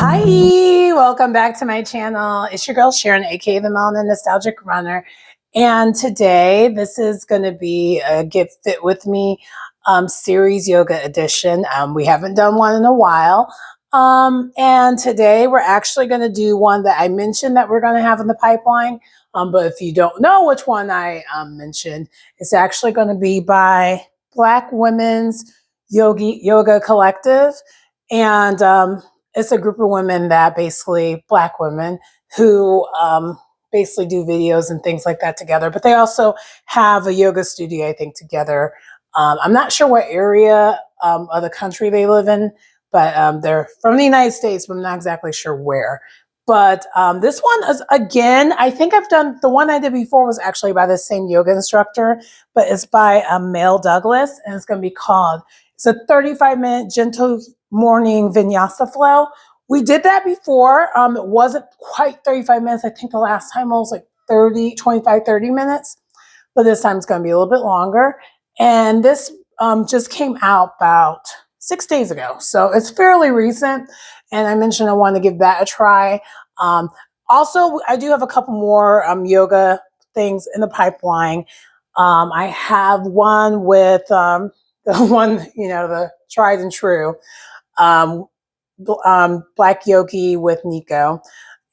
Hi, welcome back to my channel. It's your girl Sharon, aka the Melanin Nostalgic Runner. And today, this is going to be a Get Fit With Me series yoga edition. We haven't done one in a while. And today, we're actually going to do one that I mentioned that we're going to have in the pipeline. But if you don't know which one I mentioned, it's actually going to be by Black Women's Yoga Collective. And it's a group of women that basically, Black women, who basically do videos and things like that together. But they also have a yoga studio, I think, together. I'm not sure what area of the country they live in, but they're from the United States, but I'm not exactly sure where. But this one is, again, I think I've done, the one I did before was actually by the same yoga instructor, but it's by Mel Douglas, and it's going to be called, it's a 35-minute gentle morning vinyasa flow. We did that before. It wasn't quite 35 minutes. I think the last time it was like 30 minutes, but this time it's going to be a little bit longer. And this just came out about 6 days ago. So it's fairly recent. And I mentioned I want to give that a try. Also, I do have a couple more yoga things in the pipeline. I have one with the one, the tried and true. Black Yogi with Nico,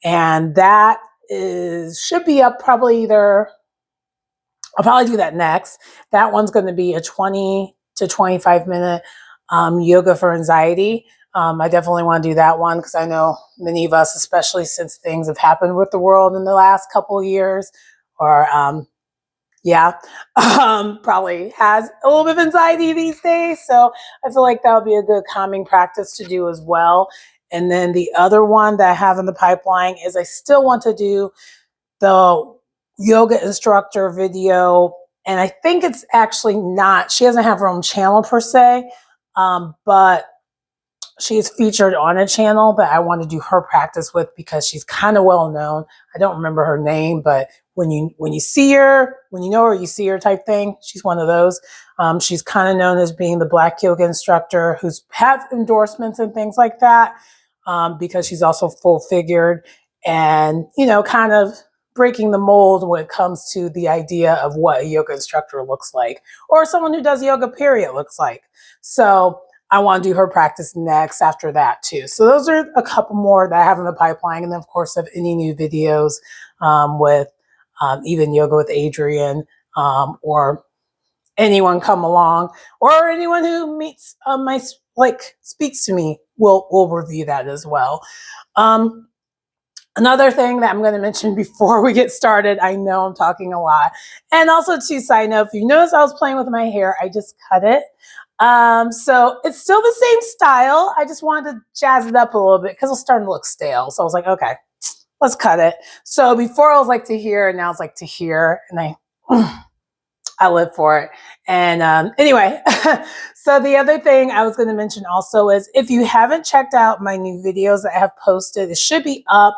and that should be up probably either. I'll probably do that next. That one's going to be a 20 to 25 minute yoga for anxiety. I definitely want to do that one because I know many of us, especially since things have happened with the world in the last couple of years, or probably has a little bit of anxiety these days. So I feel like that would be a good calming practice to do as well. And then the other one that I have in the pipeline is I still want to do the yoga instructor video. And I think it's actually not, she doesn't have her own channel per se, but she is featured on a channel that I want to do her practice with because she's kind of well known. I don't remember her name, but when you see her, when you know her, you see her type thing. She's one of those. She's kind of known as being the Black yoga instructor who's had endorsements and things like that because she's also full figured and, kind of breaking the mold when it comes to the idea of what a yoga instructor looks like or someone who does yoga period looks like. So I want to do her practice next after that too. So those are a couple more that I have in the pipeline. And then of course, if any new videos with even Yoga with Adrian or anyone come along or anyone who meets speaks to me, we'll review that as well. Another thing that I'm going to mention before we get started, I know I'm talking a lot. And also to side note, if you notice I was playing with my hair, I just cut it. So it's still the same style. I just wanted to jazz it up a little bit because it's starting to look stale. So I was like, okay, let's cut it. So before I was like to here, and now it's like to here, and I live for it. And anyway, so the other thing I was going to mention also is if you haven't checked out my new videos that I have posted, it should be up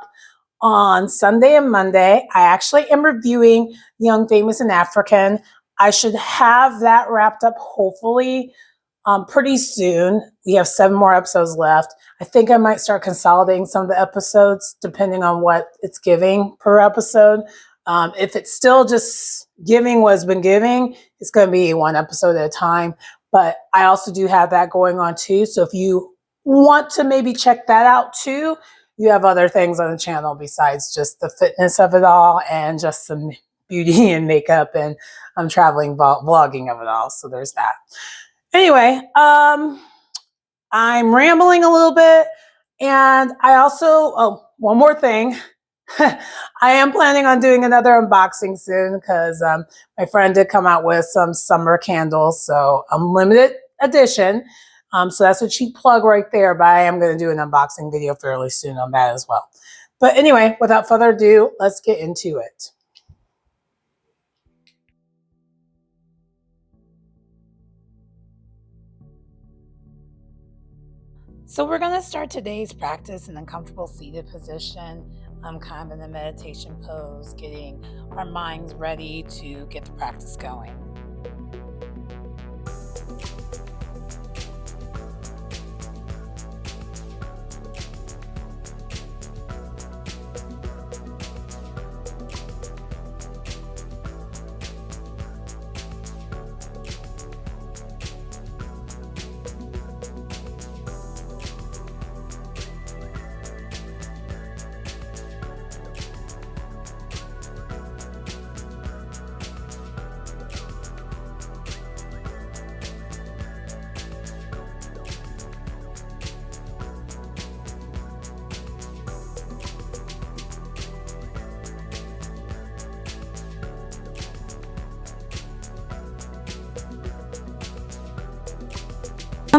on Sunday and Monday. I actually am reviewing Young, Famous, and African. I should have that wrapped up hopefully pretty soon. We have 7 more episodes left. I think I might start consolidating some of the episodes depending on what it's giving per episode. If it's still just giving what it's been giving, it's going to be 1 episode at a time. But I also do have that going on too. So if you want to maybe check that out too, you have other things on the channel besides just the fitness of it all and just some beauty and makeup and traveling vlogging of it all. So there's that. Anyway, I'm rambling a little bit. And I also, one more thing. I am planning on doing another unboxing soon because my friend did come out with some summer candles. So limited edition. So that's a cheap plug right there, but I am going to do an unboxing video fairly soon on that as well. But anyway, without further ado, let's get into it. So we're going to start today's practice in a comfortable seated position. I'm kind of in a meditation pose, getting our minds ready to get the practice going.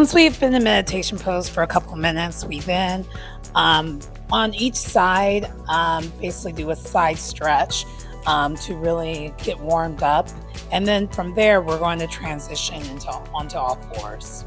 Once we've been in meditation pose for a couple minutes, we then on each side basically do a side stretch to really get warmed up. And then from there, we're going to transition onto all fours.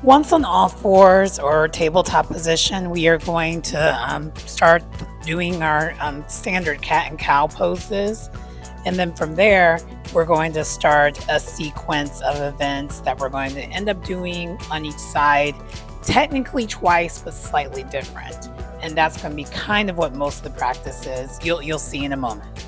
Once on all fours or tabletop position, we are going to start doing our standard cat and cow poses. And then from there, we're going to start a sequence of events that we're going to end up doing on each side, technically twice, but slightly different. And that's going to be kind of what most of the practice is. You'll see in a moment.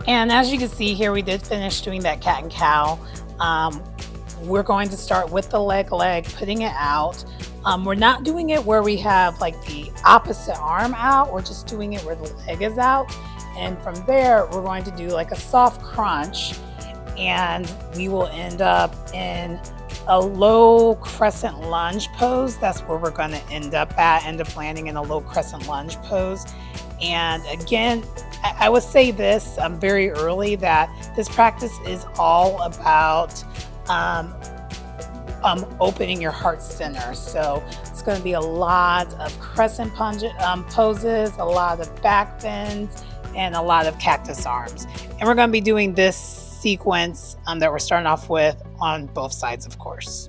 And as you can see here, we did finish doing that cat and cow. We're going to start with the leg, putting it out. We're not doing it where we have like the opposite arm out. We're just doing it where the leg is out. And from there, we're going to do like a soft crunch, and we will end up in a low crescent lunge pose. That's where we're going to end up landing in a low crescent lunge pose. And again, I would say this very early, that this practice is all about opening your heart center. So it's going to be a lot of crescent poses, a lot of back bends, and a lot of cactus arms. And we're going to be doing this sequence that we're starting off with on both sides, of course.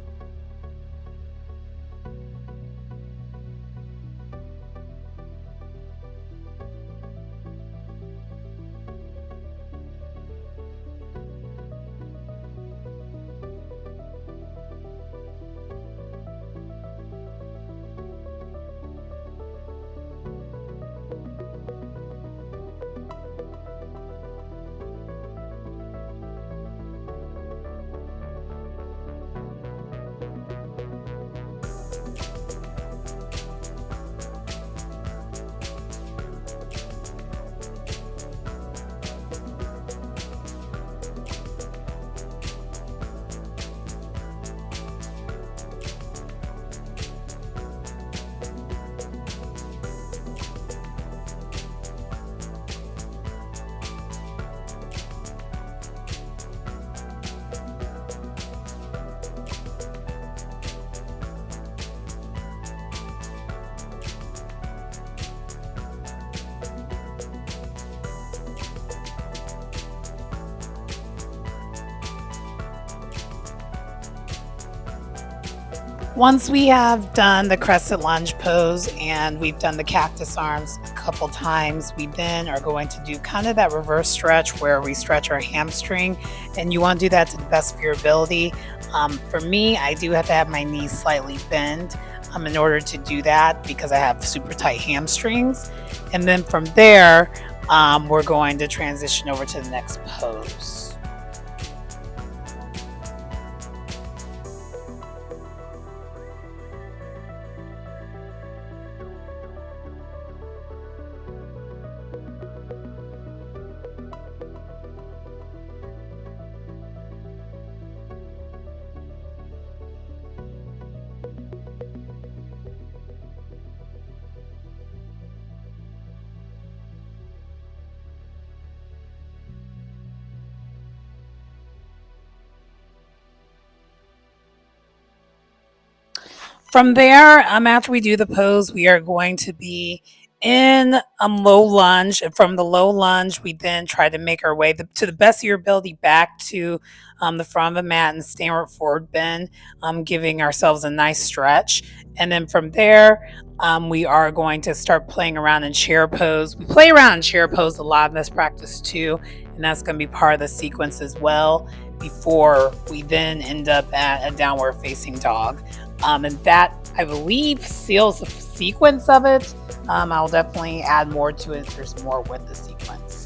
Once we have done the crescent lunge pose and we've done the cactus arms a couple times, we then are going to do kind of that reverse stretch where we stretch our hamstring, and you want to do that to the best of your ability. For me, I do have to have my knees slightly bent in order to do that because I have super tight hamstrings. And then from there, we're going to transition over to the next pose. From there, after we do the pose, we are going to be in low lunge. And from the low lunge, we then try to make our way to the best of your ability back to the front of the mat and standward forward bend, giving ourselves a nice stretch. And then from there, we are going to start playing around in chair pose. We play around in chair pose a lot in this practice too, and that's going to be part of the sequence as well before we then end up at a downward facing dog. And that, I believe, seals the sequence of it. I'll definitely add more to it if there's more with the sequence.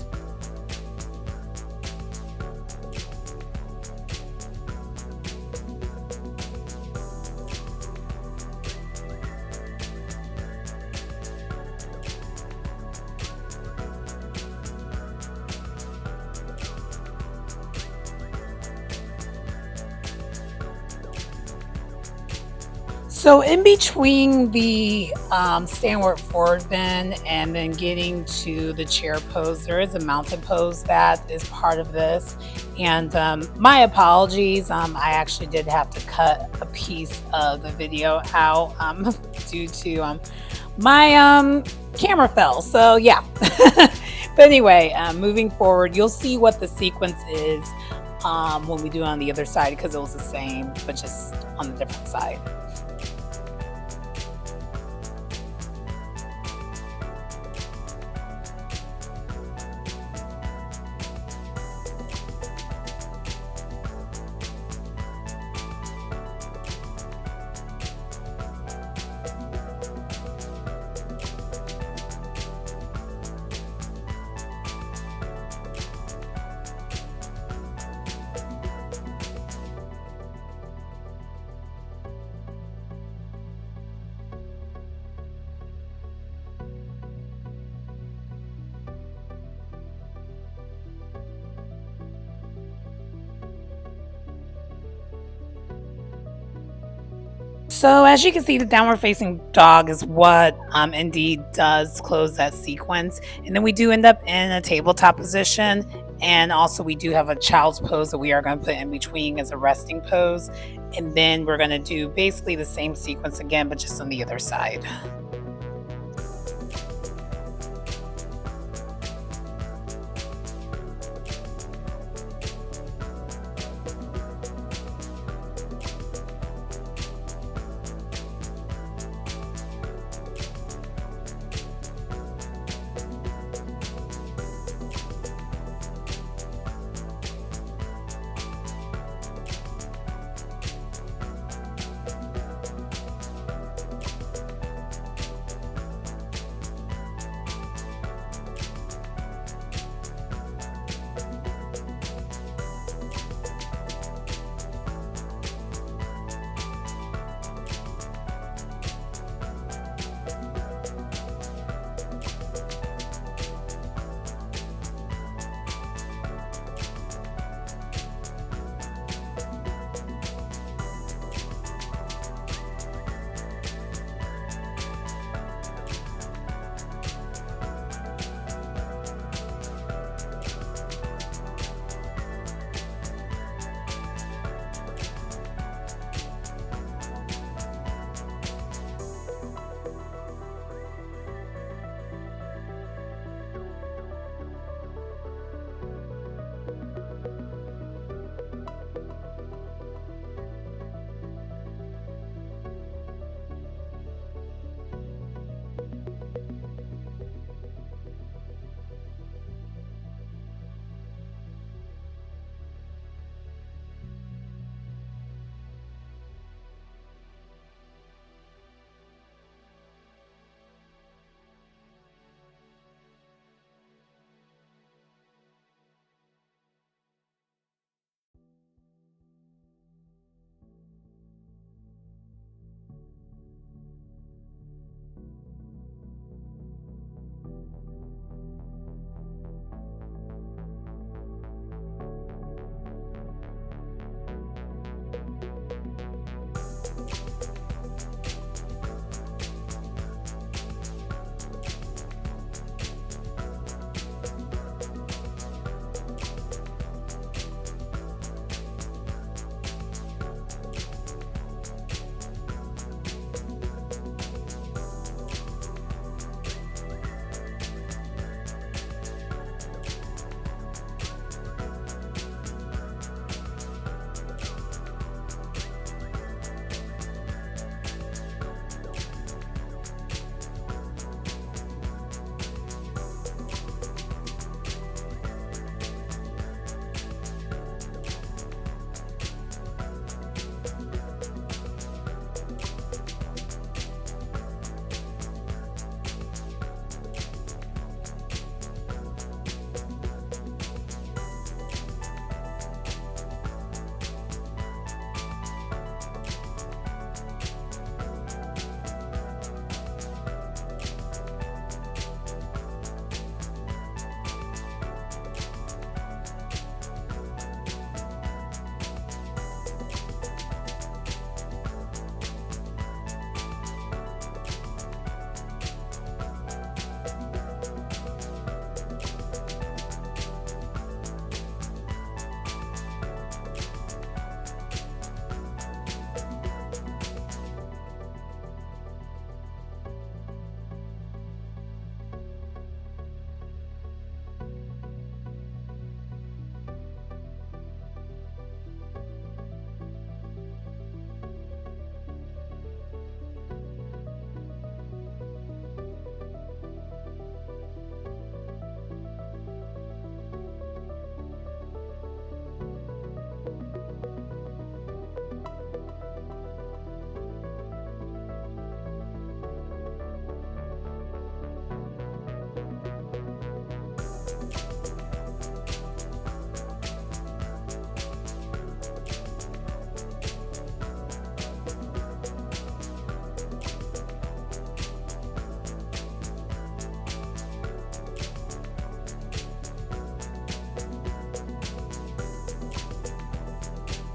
So in between the standward forward bend and then getting to the chair pose, there is a mountain pose that is part of this. And my apologies, I actually did have to cut a piece of the video out due to my camera fell. So yeah. But anyway, moving forward, you'll see what the sequence is when we do it on the other side because it was the same, but just on the different side. So as you can see, the downward facing dog is what indeed does close that sequence. And then we do end up in a tabletop position. And also we do have a child's pose that we are going to put in between as a resting pose. And then we're going to do basically the same sequence again, but just on the other side.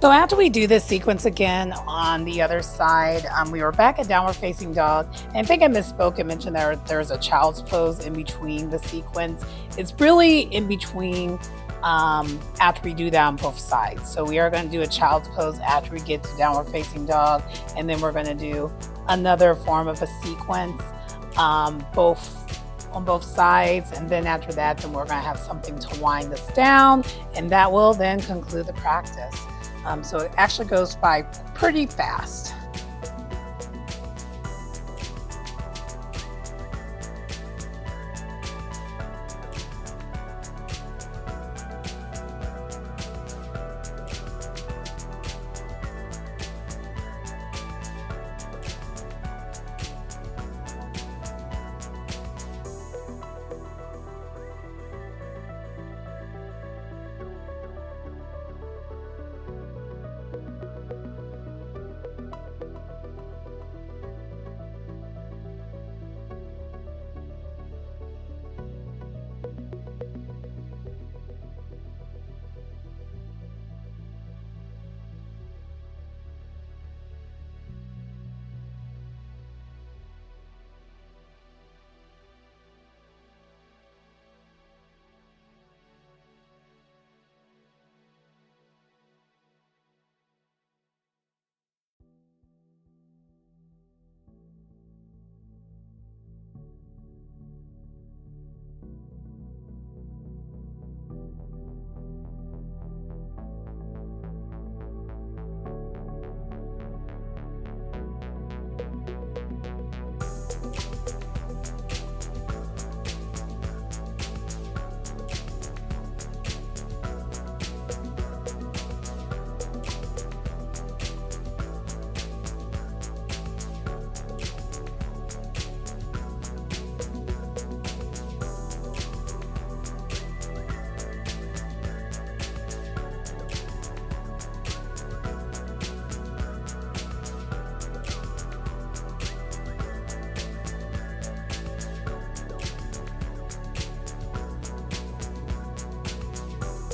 So after we do this sequence again on the other side, we were back at downward facing dog. And I think I misspoke and mentioned there's a child's pose in between the sequence. It's really in between after we do that on both sides. So we are going to do a child's pose after we get to downward facing dog, and then we're going to do another form of a sequence both on both sides, and then after that, then we're going to have something to wind us down, and that will then conclude the practice. So it actually goes by pretty fast.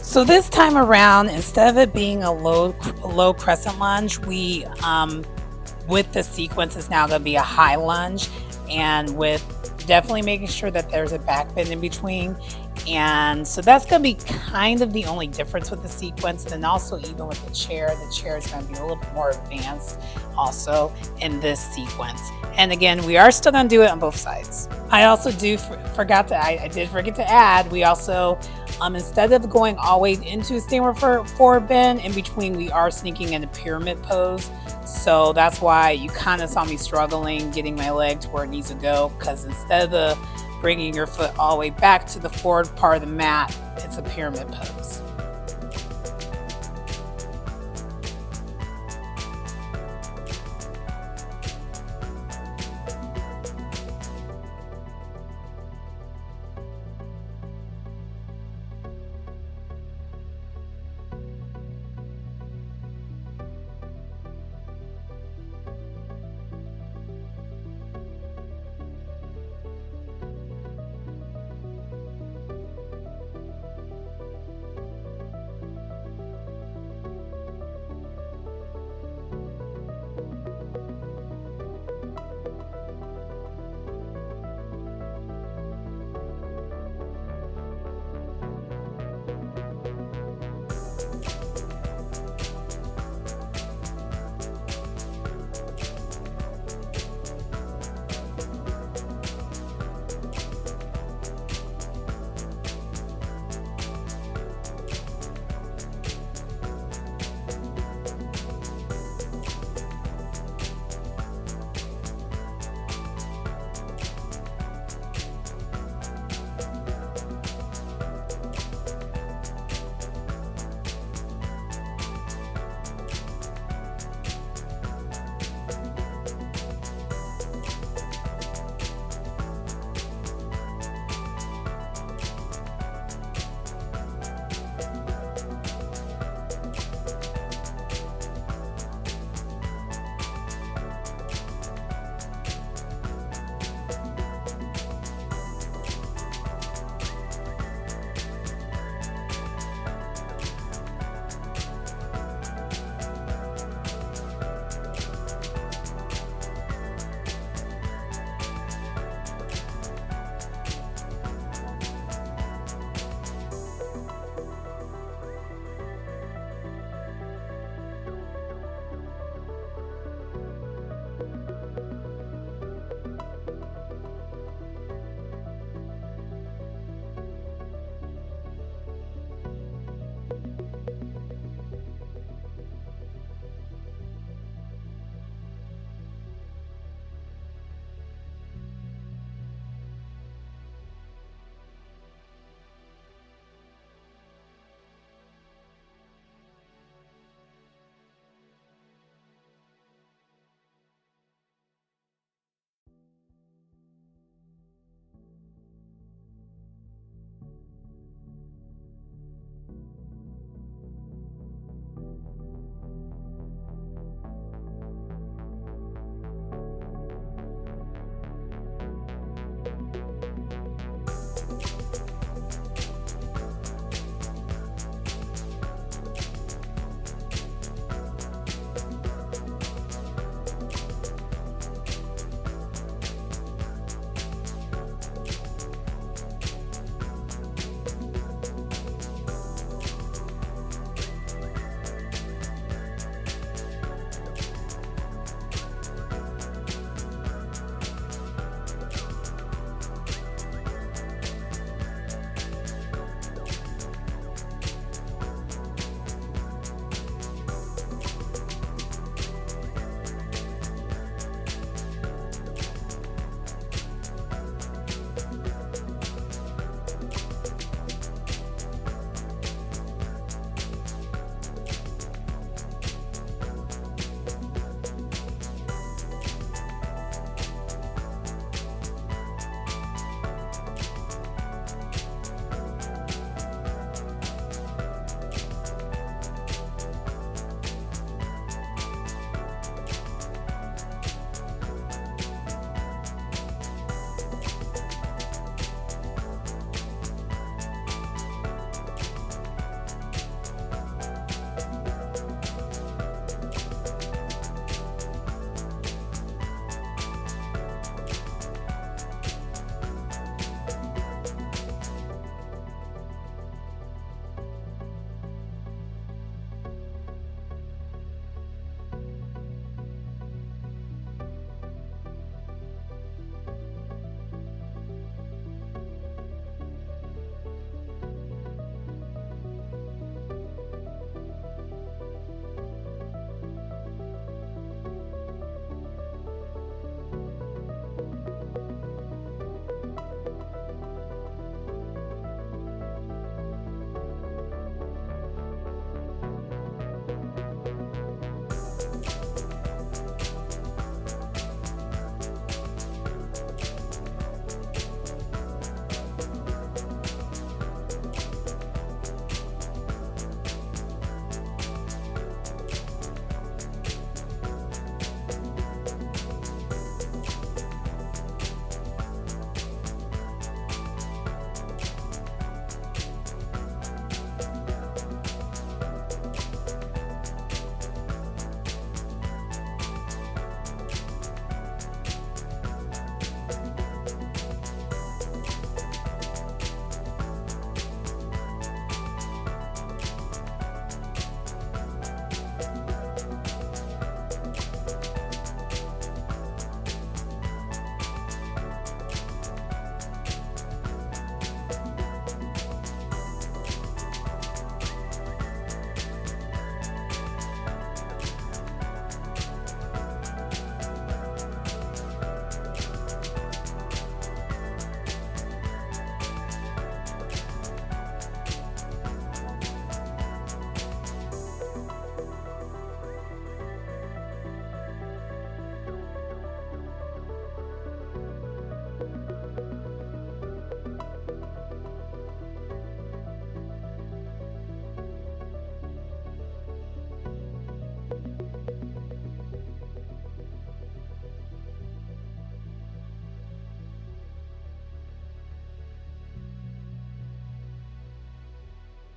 So this time around, instead of it being a low crescent lunge, we with the sequence is now going to be a high lunge, and with definitely making sure that there's a back bend in between. And so that's going to be kind of the only difference with the sequence. And then also even with the chair is going to be a little bit more advanced also in this sequence. And again, we are still going to do it on both sides. I also I did forget to add, we also, instead of going all the way into standard forward bend, in between we are sneaking in a pyramid pose. So that's why you kind of saw me struggling getting my leg to where it needs to go, because instead of bringing your foot all the way back to the forward part of the mat, it's a pyramid pose.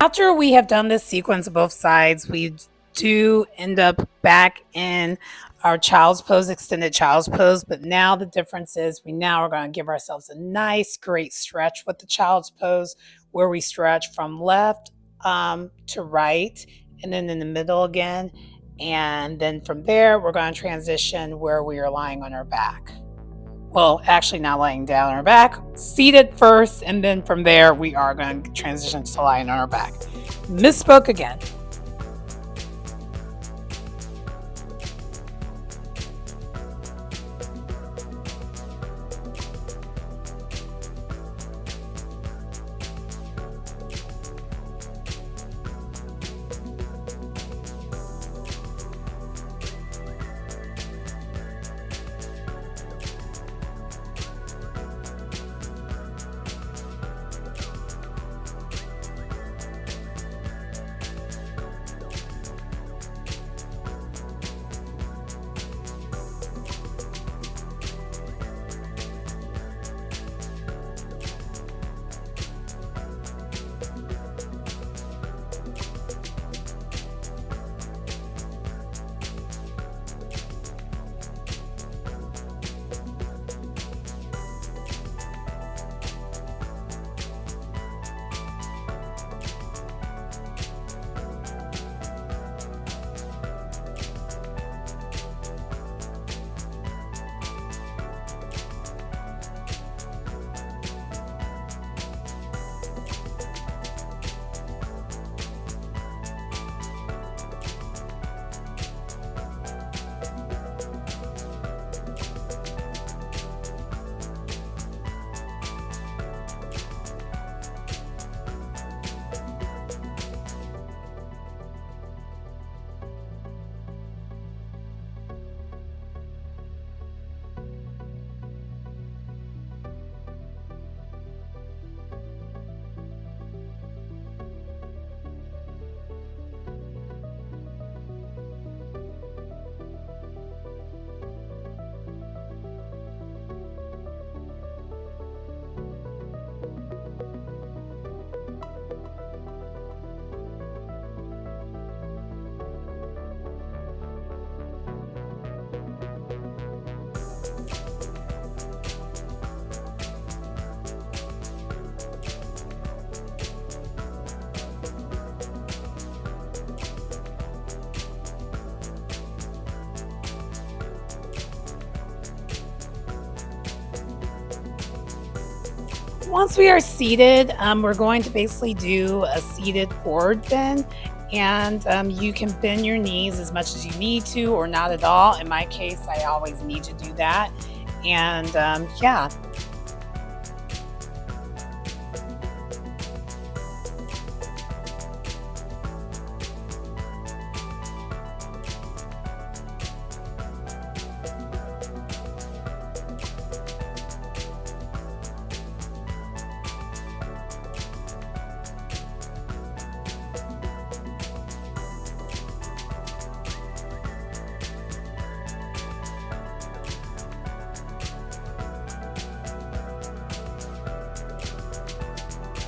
After we have done this sequence of both sides, we do end up back in our child's pose, extended child's pose. But now the difference is we now are going to give ourselves a nice, great stretch with the child's pose, where we stretch from left to right, and then in the middle again. And then from there, we're going to transition where we are lying on our back. Well, actually not lying down on our back, seated first, and then from there we are going to transition to lying on our back. Misspoke again. Once we are seated, we're going to basically do a seated forward bend. And you can bend your knees as much as you need to or not at all. In my case, I always need to do that. And yeah.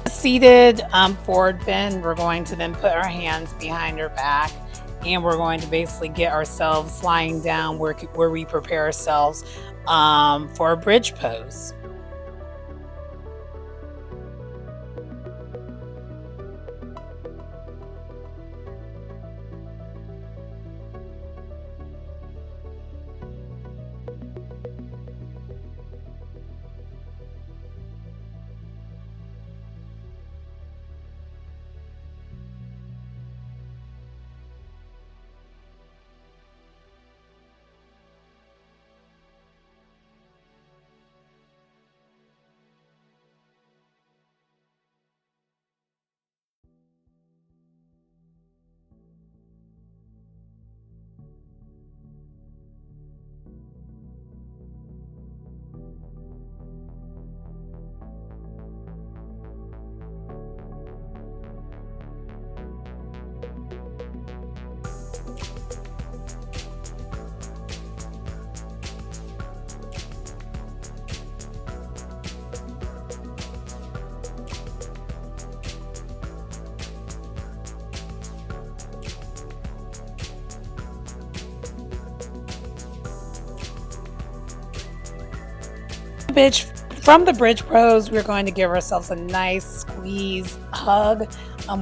Seated forward bend, we're going to then put our hands behind our back, and we're going to basically get ourselves lying down where we prepare ourselves for a bridge pose. From the bridge pose, we're going to give ourselves a nice squeeze hug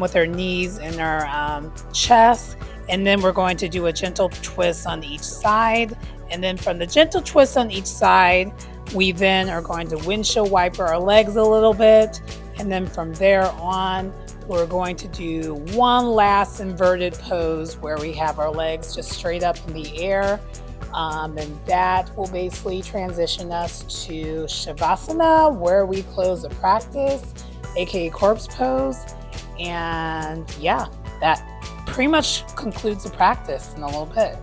with our knees and our chest. And then we're going to do a gentle twist on each side. And then from the gentle twist on each side, we then are going to windshield wiper our legs a little bit. And then from there on, we're going to do one last inverted pose where we have our legs just straight up in the air. And that will basically transition us to shavasana, where we close the practice, aka corpse pose. And yeah, that pretty much concludes the practice in a little bit.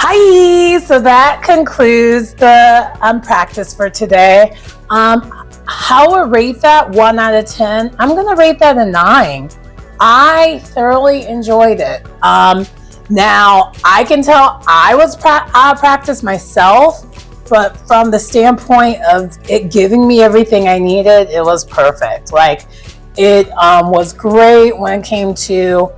Hi, so that concludes the practice for today. How I rate that 1 out of 10? I'm going to rate that a 9. I thoroughly enjoyed it. Now, I can tell I was practice myself, but from the standpoint of it giving me everything I needed, it was perfect. Like, it was great when it came to,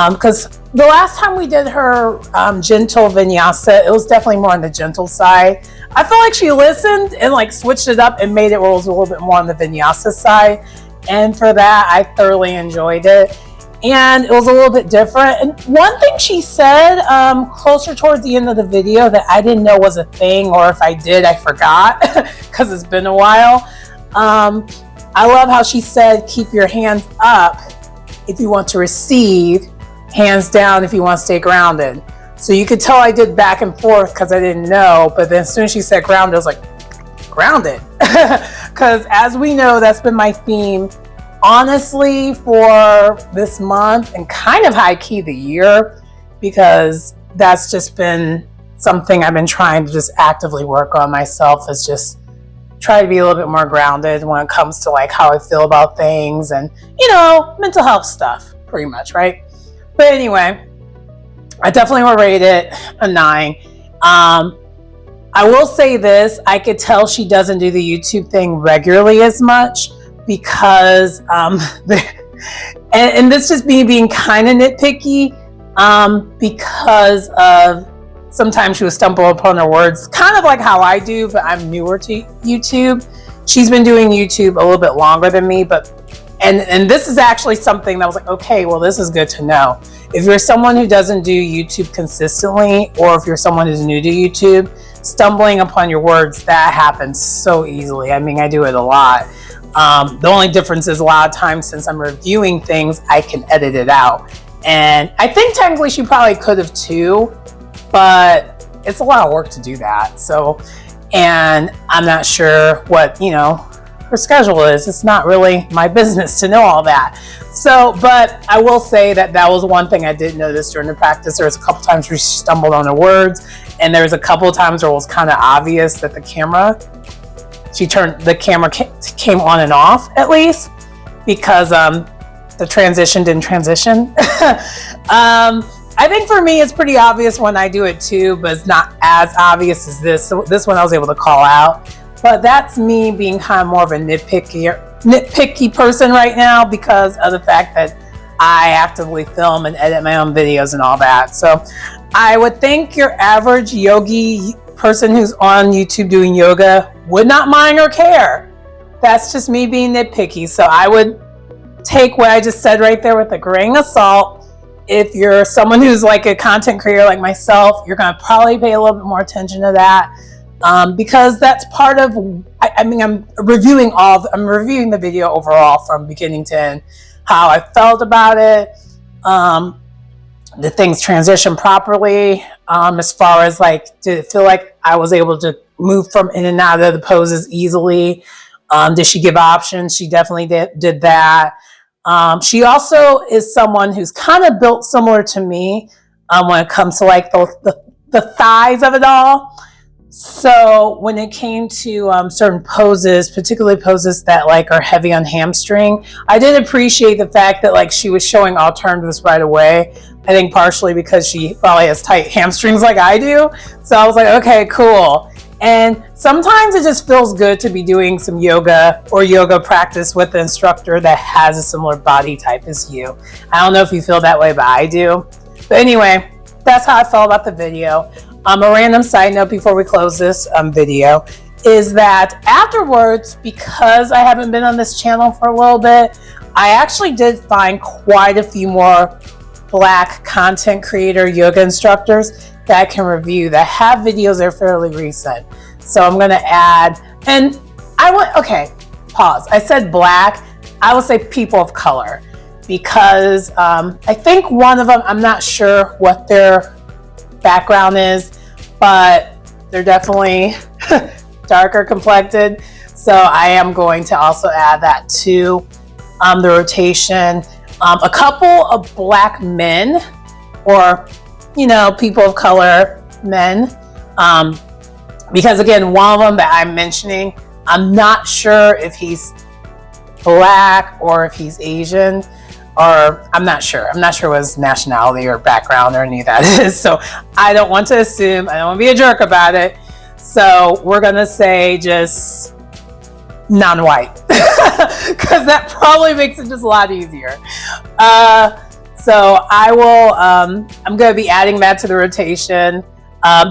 because the last time we did her gentle vinyasa, it was definitely more on the gentle side. I felt like she listened and like switched it up and made it where it was a little bit more on the vinyasa side. And for that, I thoroughly enjoyed it. and it was a little bit different. And one thing she said closer towards the end of the video that I didn't know was a thing, or if I did, I forgot because it's been a while. I love how she said, keep your hands up if you want to receive, hands down if you want to stay grounded. So you could tell I did back and forth because I didn't know, but then as soon as she said grounded, I was like, grounded. Because as we know, that's been my theme, honestly, for this month and kind of high key the year, because that's just been something I've been trying to just actively work on myself, is just try to be a little bit more grounded when it comes to like how I feel about things and, you know, mental health stuff, pretty much, right? But anyway, I definitely will rate it a 9. I will say this, I could tell she doesn't do the YouTube thing regularly as much because, and this just me being kind of nitpicky, because of sometimes she would stumble upon her words, kind of like how I do, but I'm newer to YouTube. She's been doing YouTube a little bit longer than me, but and this is actually something that was like, okay, well, this is good to know. If you're someone who doesn't do YouTube consistently, or if you're someone who's new to YouTube, stumbling upon your words, that happens so easily. I mean, I do it a lot. The only difference is a lot of times, since I'm reviewing things, I can edit it out. And I think technically she probably could have too, but it's a lot of work to do that. So, and I'm not sure what, you know, her schedule is. It's not really my business to know all that. So, but I will say that that was one thing I did notice during the practice. There was a couple times where she stumbled on the words, and there was a couple of times where it was kind of obvious that the camera came on and off, at least, because the transition didn't transition. I think for me, it's pretty obvious when I do it too, but it's not as obvious as this. So this one I was able to call out. But that's me being kind of more of a nitpicky person right now, because of the fact that I actively film and edit my own videos and all that. So I would think your average yogi person who's on YouTube doing yoga would not mind or care. That's just me being nitpicky. So I would take what I just said right there with a grain of salt. If you're someone who's like a content creator like myself, you're going to probably pay a little bit more attention to that, because that's part of, I mean, I'm reviewing the video overall from beginning to end, how I felt about it, the things transition properly, as far as like, did it feel like I was able to move from in and out of the poses easily? Did she give options? She definitely did that. She also is someone who's kind of built similar to me when it comes to like the thighs of it all. So when it came to certain poses, particularly poses that like are heavy on hamstring, I did appreciate the fact that like she was showing alternatives right away. I think partially because she probably has tight hamstrings like I do. So I was like, okay, cool. And sometimes it just feels good to be doing some yoga or yoga practice with an instructor that has a similar body type as you. I don't know if you feel that way, but I do. But anyway, that's how I felt about the video. A random side note before we close this video is that afterwards, because I haven't been on this channel for a little bit, I actually did find quite a few more Black content creator yoga instructors that I can review that have videos that are fairly recent. So I'm going to add, and okay, pause. I said Black, I will say people of color, because I think one of them, I'm not sure what their background is, but they're definitely darker complected. So I am going to also add that to the rotation. A couple of Black men, or you know, people of color men, because again, one of them that I'm mentioning, I'm not sure if he's Black or if he's Asian, or I'm not sure what his nationality or background or any of that is. So I don't want to assume, I don't want to be a jerk about it. So we're gonna say just non-white, because that probably makes it just a lot easier. So I will, I'm going to be adding that to the rotation,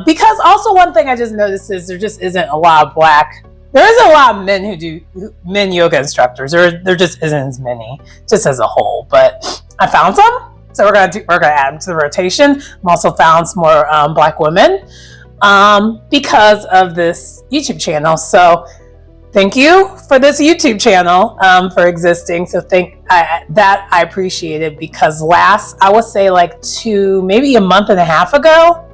because also one thing I just noticed is there just isn't a lot of Black There is a lot of men who do men yoga instructors. There just isn't as many, just as a whole. But I found some, so we're gonna add them to the rotation. I'm also found some more Black women because of this YouTube channel. So thank you for this YouTube channel for existing. So that I appreciate it, because I would say like maybe a month and a half ago,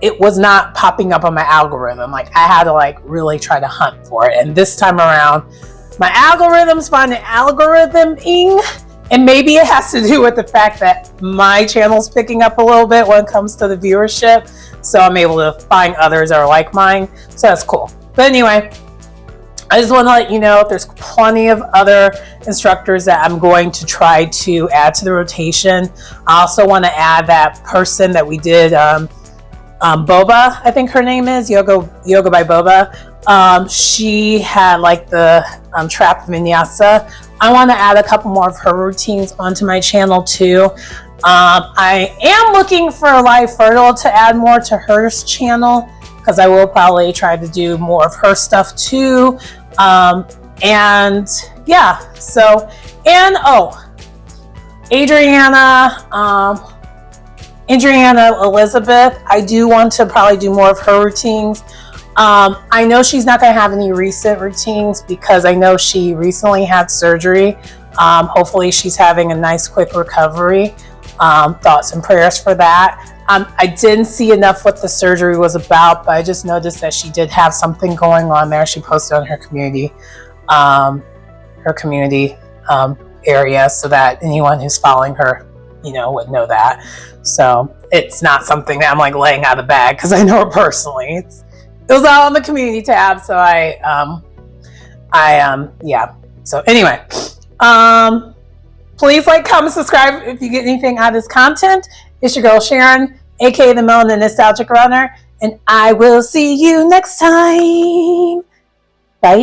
it was not popping up on my algorithm. Like I had to like really try to hunt for it. And this time around, my algorithm's finding algorithming, and maybe it has to do with the fact that my channel's picking up a little bit when it comes to the viewership. So I'm able to find others that are like mine. So that's cool. But anyway, I just want to let you know there's plenty of other instructors that I'm going to try to add to the rotation. I also want to add that person that we did, Boba, I think her name is, Yoga by Boba. She had like the trap vinyasa. I want to add a couple more of her routines onto my channel too. I am looking for Live Fertile to add more to her channel, because I will probably try to do more of her stuff too. And yeah, so, and Adriana Elizabeth, I do want to probably do more of her routines. I know she's not going to have any recent routines because I know she recently had surgery. Hopefully she's having a nice quick recovery. Thoughts and prayers for that. I didn't see enough what the surgery was about, but I just noticed that she did have something going on there. She posted on her community area, so that anyone who's following her, would know that. So it's not something that I'm like laying out of the bag, because I know her personally. It was all on the community tab, so yeah. So anyway, please like, comment, subscribe if you get anything out of this content. It's your girl Sharon, aka the Melanin Nostalgic Runner, and I will see you next time. Bye.